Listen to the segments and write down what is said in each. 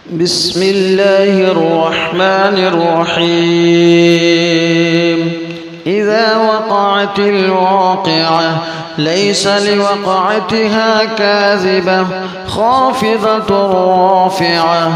بسم الله الرحمن الرحيم إذا وقعت الواقعة ليس لوقعتها كاذبة خافضة رافعة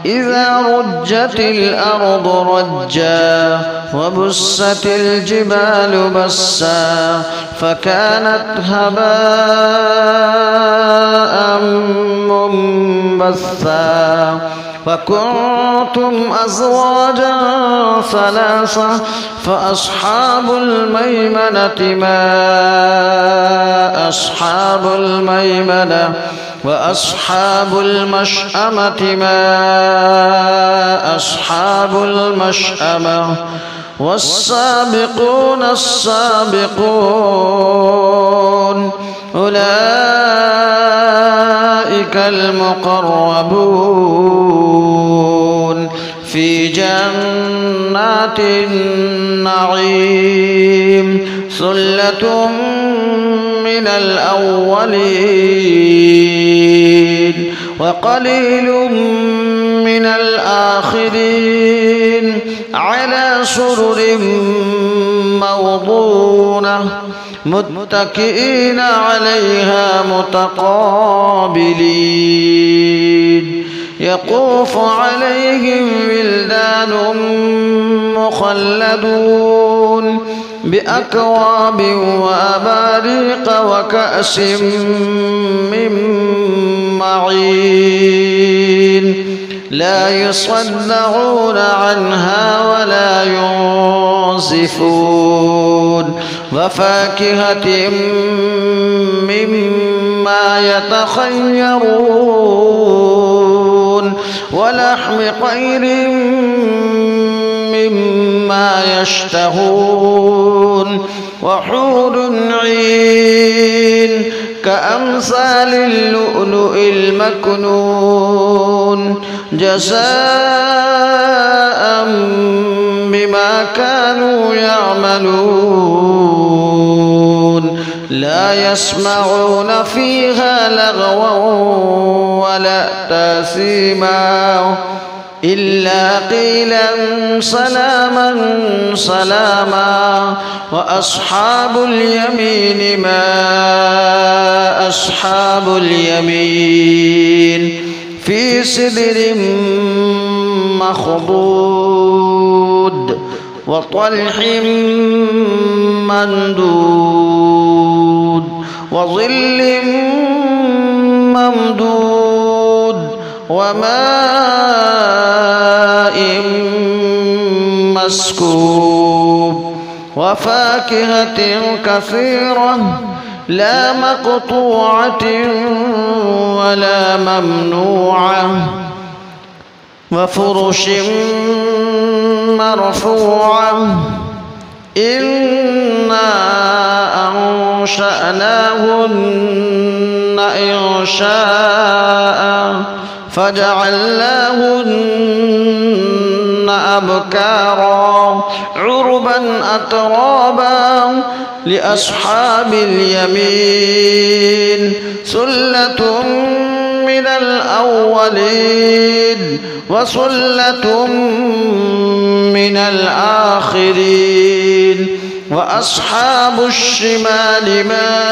إذا رجت الأرض رجا وبست الجبال بسا فكانت هباء منبثا وكنتم أزواجا ثلاثة فأصحاب الميمنة ما أصحاب الميمنة وأصحاب المشأمة ما أصحاب المشأمة والسابقون السابقون أولئك المقربون في جنات النعيم ثلة من الأولين وقليل من الآخرين على سرر موضونة متكئين عليها متقابلين يطوف عليهم ولدان مخلدون بأكواب وأباريق وكأس من معين لا يصدعون عنها ولا ينزفون وفاكهة مما يتخيرون ولحم طير مما يشتهون وحور عين كأمثال اللؤلؤ المكنون جزاء بما كانوا يعملون لا يسمعون فيها لغوا ولا تأثيما إلا قيلا سلاما سلاما وأصحاب اليمين ما أصحاب اليمين في سدر مخضود وطلح ممدود وظل ممدود وماء مسكوب وفاكهة كثيرة لا مقطوعة ولا ممنوعة وفرش مرفوعة إنا أنشأناهن إنشاء فجعلناهن أبكارا عربا أترابا لأصحاب اليمين ثلة من الأولين وثلة من الآخرين وأصحاب الشمال ما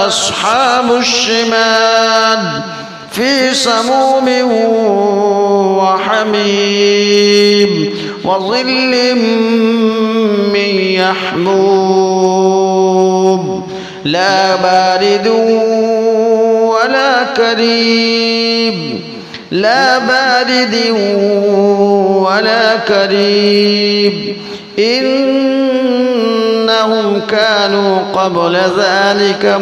أصحاب الشمال في سموم وحميم وظل من يحموم لا بارد ولا كريم لا بارد ولا كريم إنهم كانوا قبل ذلك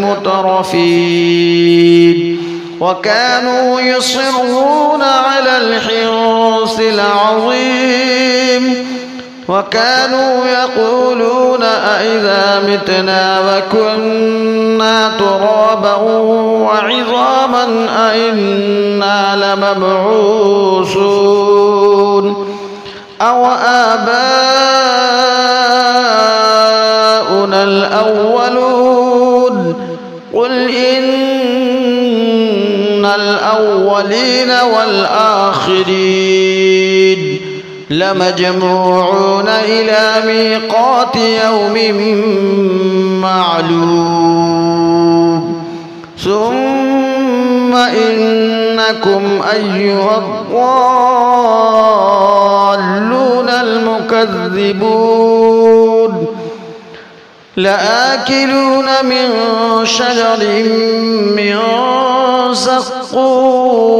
مترفين وكانوا يصرون على الحنث العظيم وكانوا يقولون أئذا متنا وكنا ترابا وعظاما أئنا لمبعوثون أو آباؤنا الأولون قل إن الأولين الأولين والآخرين لمجموعون إلى ميقات يوم معلوم ثم إنكم أيها الضالون المكذبون لآكلون من شجر من زقوم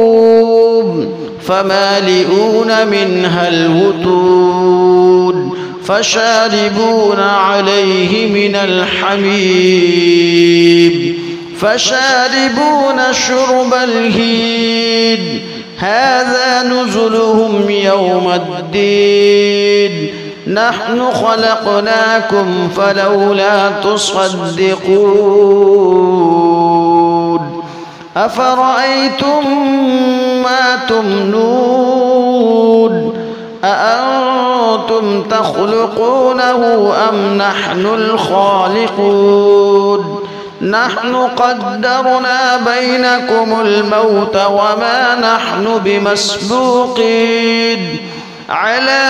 فمالئون منها البطون فشاربون عليه من الحميم فشاربون شرب الهيم هذا نزلهم يوم الدين نحن خلقناكم فلولا تصدقون أفرأيتم ما تمنون أأنتم تخلقونه أم نحن الخالقون نحن قدرنا بينكم الموت وما نحن بمسبوقين على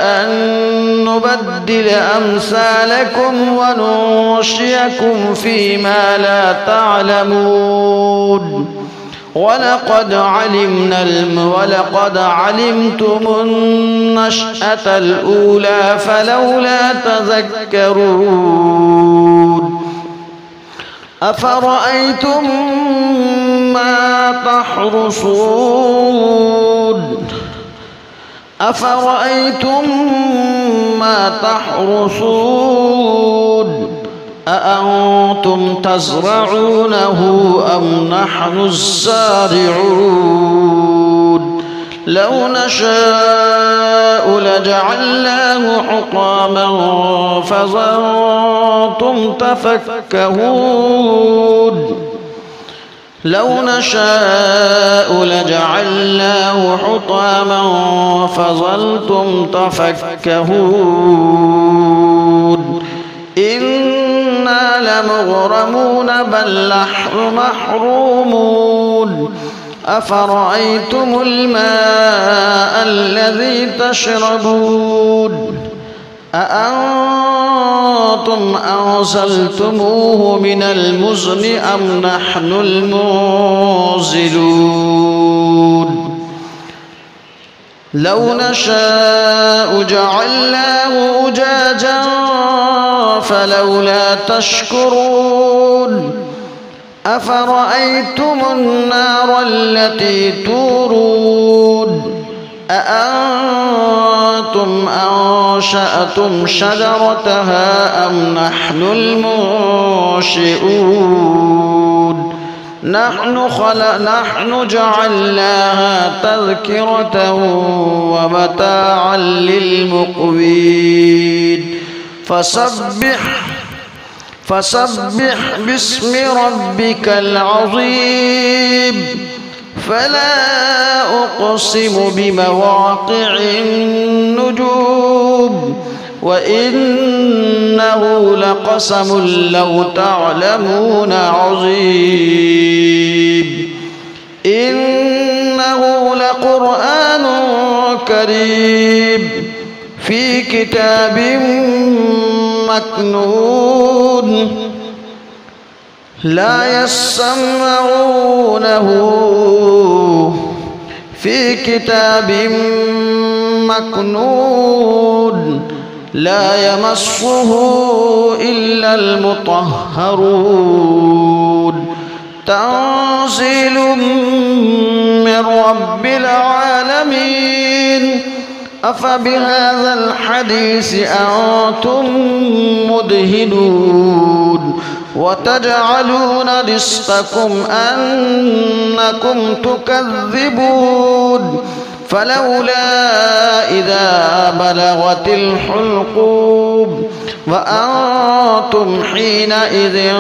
أن نبدل أمثالكم وننشئكم فيما لا تعلمون ولقد علمتم النشأة الأولى فلولا تذكرون أفرأيتم ما تحرثون أأنتم تزرعونه أم نحن الزارعون لو نشاء لجعلناه حطاما فظلتم تفكهون لو نشاء لجعلناه حطاما فظلتم تفكهون إنا لمغرمون بل نحن محرومون أفرأيتم الماء الذي تشربون أأنتم أنزلتموه من المزن أم نحن المنزلون لو نشاء جعلناه أجاجا فلولا تشكرون أفرأيتم النار التي تورون أأنتم أنشأتم شجرتها أم نحن المنشئون نحن جعلناها تذكرة ومتاعا للمقوين فسبح باسم ربك العظيم فلا أقسم بمواقع النجوم وإنه لقسم لو تعلمون عظيم إنه لقرآن كريم في كتاب مكنون لا يسمعونه في كتاب مكنون لا يمسه إلا المطهرون تنزيل من رب العالمين أفبهذا الحديث أنتم مدهنون وتجعلون رزقكم أنكم تكذبون فلولا إذا بلغت الحلقوم وأنتم حينئذ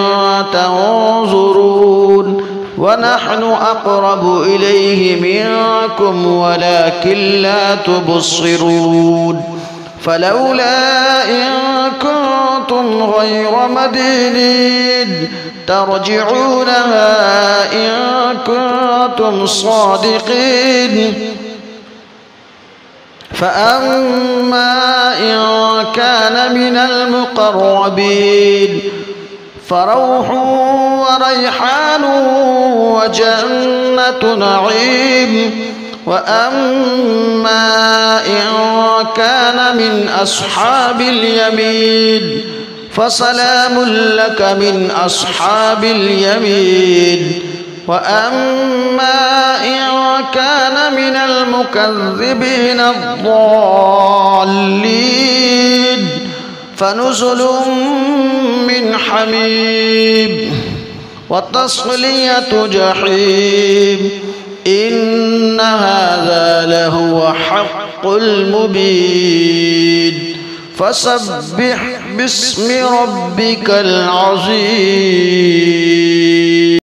تنظرون ونحن أقرب إليه منكم ولكن لا تبصرون فلولا إن كنتم غير مدينين ترجعونها إن كنتم صادقين فأما إن كان من المقربين فروح وريحان وجنة نعيم وأما إن كان من أصحاب اليمين فسلام لك من أصحاب اليمين وأما إن كان من المكذبين الضالين فنزل من حميم وتصلية جحيم إن هذا لهو حق المبين فسبح باسم ربك العظيم.